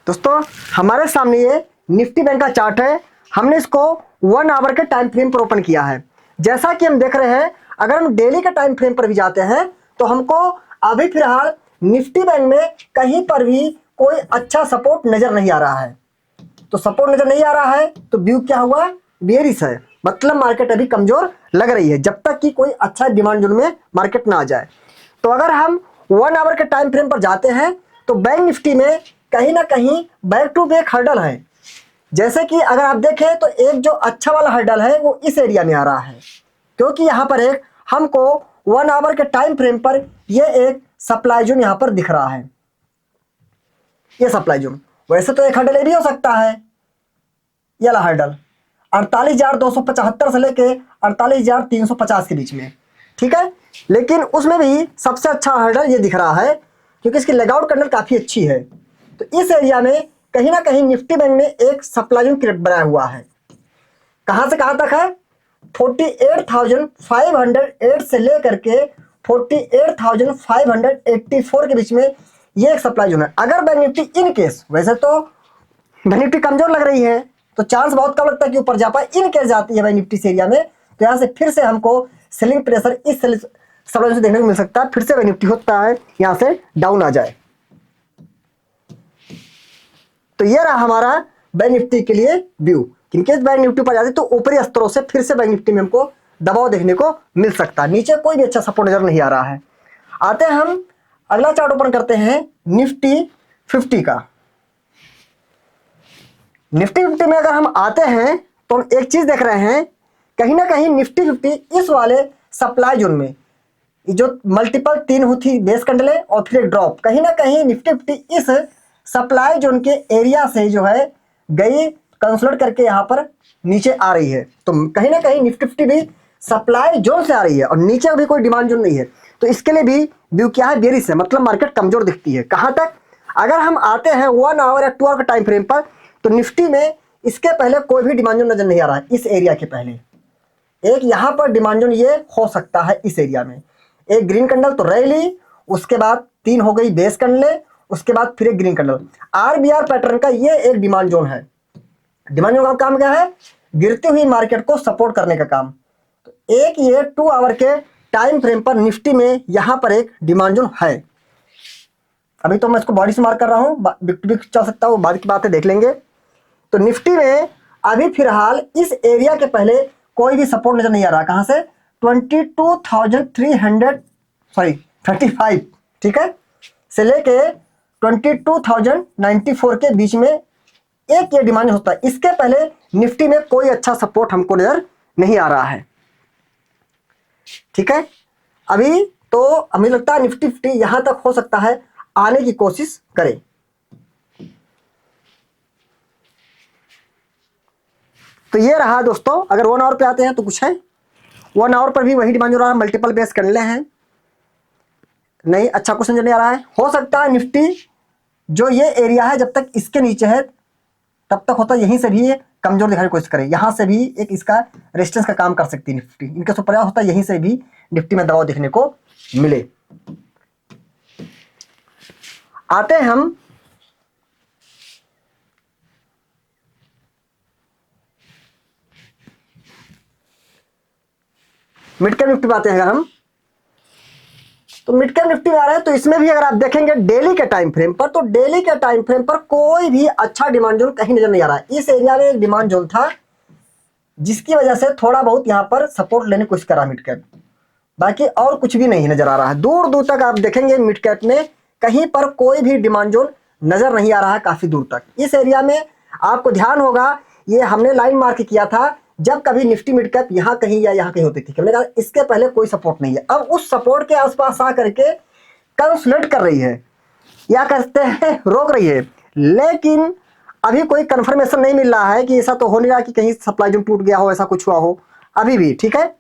दोस्तों हमारे सामने ये निफ्टी बैंक का चार्ट है। हमने इसको 1 आवर के टाइम फ्रेम पर ओपन किया है। जैसा कि हम देख रहे हैं, अगर हम डेली के टाइम फ्रेम पर भी जाते हैं तो हमको अभी फिलहाल निफ्टी बैंक में कहीं पर भी कोई अच्छा सपोर्ट नजर नहीं आ रहा है। तो सपोर्ट नजर नहीं आ रहा है तो व्यू क्या हुआ, बेयरिश है, मतलब मार्केट अभी कमजोर लग रही है जब तक कि कोई अच्छा डिमांड जोन में मार्केट ना आ जाए। तो अगर हम 1 आवर के टाइम फ्रेम पर जाते हैं तो बैंक निफ्टी में कहीं ना कहीं बैक टू बैक हर्डल है। जैसे कि अगर आप देखें तो एक जो अच्छा वाला हर्डल है वो इस एरिया में आ रहा है, क्योंकि यहां पर एक हमको 1 आवर के टाइम फ्रेम पर ये एक सप्लाई जोन यहां पर दिख रहा है। ये सप्लाई जोन, वैसे तो एक हर्डल ये भी हो सकता है, ये वाला हर्डल 48,275 से लेके 48,350 के बीच में, ठीक है। लेकिन उसमें भी सबसे अच्छा हर्डल ये दिख रहा है क्योंकि इसकी लेगआउट कैंडल काफी अच्छी है। तो इस एरिया में कहीं ना कहीं निफ्टी बैंक ने एक सप्लाई जोन क्रिएट बनाया हुआ है। कहां से कहां तक है, 48,508 से लेकर के 48,584 के बीच में ये एक सप्लाई जोन है। अगर बैंक निफ्टी इन केस, वैसे तो बैंक निफ्टी कमजोर लग रही है तो चांस बहुत कम लगता है कि ऊपर जा पाए, इन केस जाती है बैंक निफ्टी इस एरिया में तो यहां से फिर से हमको सेलिंग प्रेशर इस सप्लाई से देखने को मिल सकता है। फिर से बैंक निफ्टी होता है यहां से डाउन आ जाए। तो ये रहा हमारा बैंक निफ्टी के लिए व्यू। इनकेस बैंक निफ्टी पर जाती तो ऊपरी स्तरों से फिर से बैंक निफ्टी में हमको दबाव देखने को मिल सकता है। नीचे कोई भी अच्छा सपोर्ट नजर नहीं आ रहा है। आते हैं हम अगला चार्ट ओपन करते हैं निफ्टी 50 का। निफ्टी 50 में अगर हम आते हैं तो हम एक चीज देख रहे हैं, कहीं ना कहीं निफ्टी 50 इस वाले सप्लाई जोन में जो मल्टीपल 3 हुई बेस कैंडल है और फिर एक ड्रॉप, कहीं ना कहीं निफ्टी 50 इस सप्लाई जोन के एरिया से जो है गई कंसोलिडेट करके यहां पर नीचे आ रही है। तो कहीं ना कहीं निफ्टी 50 भी सप्लाई जोन से आ रही है और नीचे अभी कोई डिमांड जोन नहीं है। तो इसके लिए भी व्यू क्या है, बेरिश है, मतलब मार्केट कमजोर दिखती है। कहां तक, अगर हम आते हैं 1 आवर या 2 आवर के टाइम फ्रेम पर तो निफ्टी में इसके पहले कोई भी डिमांड जोन नजर नहीं आ रहा है। इस एरिया के पहले एक यहां पर डिमांड जोन ये हो सकता है, इस एरिया में एक ग्रीन कैंडल तो रैली, उसके बाद 3 हो गई बेस कैंडल, उसके बाद फिर एक ग्रीन कैंडल। आरबीआर पैटर्न का ये एक डिमांड जोन है। डिमांड जोन का काम क्या है, गिरती हुई मार्केट को सपोर्ट करने का काम। तो एक ये 2 आवर के टाइम फ्रेम पर निफ्टी में यहां पर एक डिमांड जोन है। अभी तो मैं इसको बॉडी से मार्क कर रहा हूं, बिक चल सकता है, वो बाद की बातें देख लेंगे। तो निफ्टी में अभी फिलहाल इस एरिया के पहले कोई भी सपोर्ट नजर नहीं आ रहा। कहां से, 22,335, ठीक है, से लेके 22,094 के बीच में एक ये डिमांड होता है। इसके पहले निफ्टी में कोई अच्छा सपोर्ट हमको नजर नहीं आ रहा है, ठीक है। अभी तो हमें लगता है निफ्टी 50 यहां तक हो सकता है आने की कोशिश करे। तो ये रहा दोस्तों। अगर 1 आवर पे आते हैं तो कुछ है, 1 आवर पर भी वही डिमांड हो रहा है, मल्टीपल बेस कैंडल हैं, नहीं अच्छा कुछ नजर नहीं आ रहा है। हो सकता है निफ्टी जो ये एरिया है जब तक इसके नीचे है तब तक होता है यहीं से भी ये कमजोर दिखाने की कोशिश करे, यहां से भी एक इसका रेजिस्टेंस का काम कर सकती है निफ्टी। इनके सुपर होता है यहीं से भी निफ्टी में दबाव देखने को मिले। आते हैं हम मिड कैप निफ्टी पे आते हैं। अगर हम तो मिड कैप निफ्टी में आ रहे हैं तो इसमें भी अगर आप देखेंगे डेली के टाइम फ्रेम पर, तो डेली के टाइम फ्रेम पर कोई भी अच्छा डिमांड जोन कहीं नजर नहीं आ रहा है। इस एरिया में एक डिमांड जोन था जिसकी वजह से थोड़ा बहुत यहां पर सपोर्ट लेने की कोशिश करा मिड कैप, बाकी और कुछ भी नहीं नजर आ रहा है। दूर दूर तक आप देखेंगे मिड कैप में कहीं पर कोई भी डिमांड जोन नजर नहीं आ रहा है, काफी दूर तक। इस एरिया में आपको ध्यान होगा, ये हमने लाइन मार्क किया था जब कभी निफ्टी मिड कैप यहां कहीं या यहां कहीं होती थी, हमने कहा इसके पहले कोई सपोर्ट नहीं है। अब उस सपोर्ट के आसपास आ करके कंसोलिडेट कर रही है या कहते हैं रोक रही है, लेकिन अभी कोई कंफर्मेशन नहीं मिल रहा है कि ऐसा तो हो नहीं रहा कि कहीं सप्लाई जोन टूट गया हो, ऐसा कुछ हुआ हो अभी भी, ठीक है।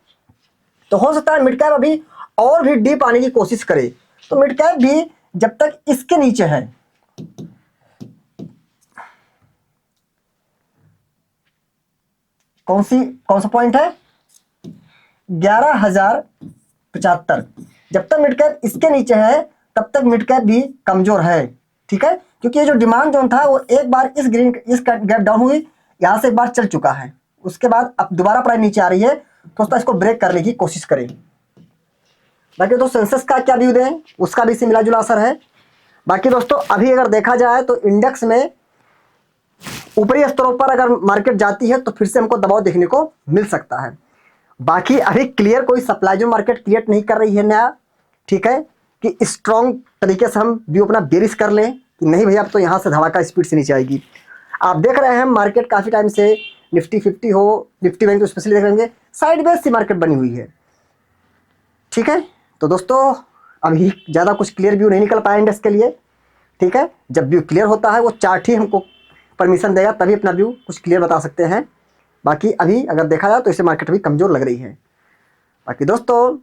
तो हो सकता है मिड कैप अभी और भी डीप आने की कोशिश करे। तो मिड कैप भी जब तक इसके नीचे है, कौन सा पॉइंट है, 11,075, जब तक मिड कैप इसके नीचे है तब तक मिड कैप भी कमजोर है, ठीक है, क्योंकि ये जो डिमांड जोन था वो एक बार इस गैप डाउन हुई, यहाँ से एक बार चल चुका है, उसके बाद अब दोबारा प्राइस नीचे आ रही है, तो दोस्तों इसको ब्रेक करने की कोशिश करें। बाकी दोस्तों सेंसेक्स का क्या व्यू दें, उसका भी इसी मिला जुला असर है। बाकी दोस्तों अभी अगर देखा जाए तो इंडेक्स में ऊपरी स्तरों पर अगर मार्केट जाती है तो फिर से हमको दबाव देखने को मिल सकता है। बाकी अभी क्लियर कोई सप्लाई जो मार्केट क्रिएट नहीं कर रही है नया, ठीक है, कि स्ट्रॉन्ग तरीके से हम व्यू अपना बेरिश कर लें कि नहीं भैया अब तो यहाँ से धमाका स्पीड से नीचे आएगी। आप देख रहे हैं मार्केट काफ़ी टाइम से निफ्टी 50 हो, निफ्टी बैंक तो स्पेशली देख लेंगे साइड बेस सी मार्केट बनी हुई है, ठीक है। तो दोस्तों अभी ज़्यादा कुछ क्लियर व्यू नहीं निकल पाया इंडेक्स के लिए, ठीक है। जब व्यू क्लियर होता है वो चार्ट ही हमको परमिशन देगा, तभी अपना व्यू कुछ क्लियर बता सकते हैं। बाकी अभी अगर देखा जाए तो इसे मार्केट भी कमज़ोर लग रही है। बाकी दोस्तों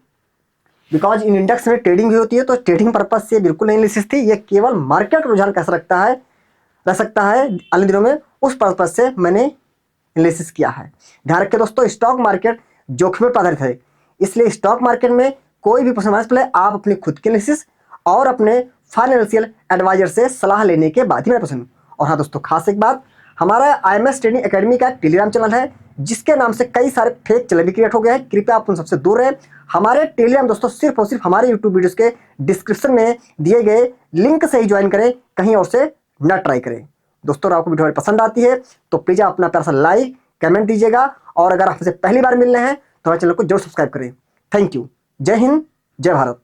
बिकॉज इन इंडेक्स में ट्रेडिंग भी होती है, तो ट्रेडिंग पर्पज से बिल्कुल नहीं एनालिसिस थी, ये केवल मार्केट रुझान कैसा रह सकता है अगले दिनों में, उस पर्पज से मैंने एनालिसिस किया है। ध्यान रखिए दोस्तों, स्टॉक मार्केट जोखिम पर आधारित है, इसलिए स्टॉक मार्केट में कोई भी परफॉर्मेंस प्ले आप अपने खुद के एनालिसिस और अपने फाइनेंशियल एडवाइजर से सलाह लेने के बाद ही मैं पसंद। और हाँ दोस्तों, खास एक बात, हमारा IMS ट्रेडिंग एकेडमी का टेलीग्राम चैनल है, जिसके नाम से कई सारे फेक चैनल भी क्रिएट हो गए हैं, कृपया आप उन सबसे दूर रहें। हमारे टेलीग्राम दोस्तों सिर्फ और सिर्फ हमारे यूट्यूब वीडियोस के डिस्क्रिप्शन में दिए गए लिंक से ही ज्वाइन करें, कहीं और से न ट्राई करें। दोस्तों अगर आपको वीडियो पसंद आती है तो प्लीज़ आप अपना प्यारा सा लाइक कमेंट दीजिएगा, और अगर आप हमसे पहली बार मिल रहे हैं तो हमारे चैनल को जरूर सब्सक्राइब करें। Thank you. जय हिंद, जय भारत।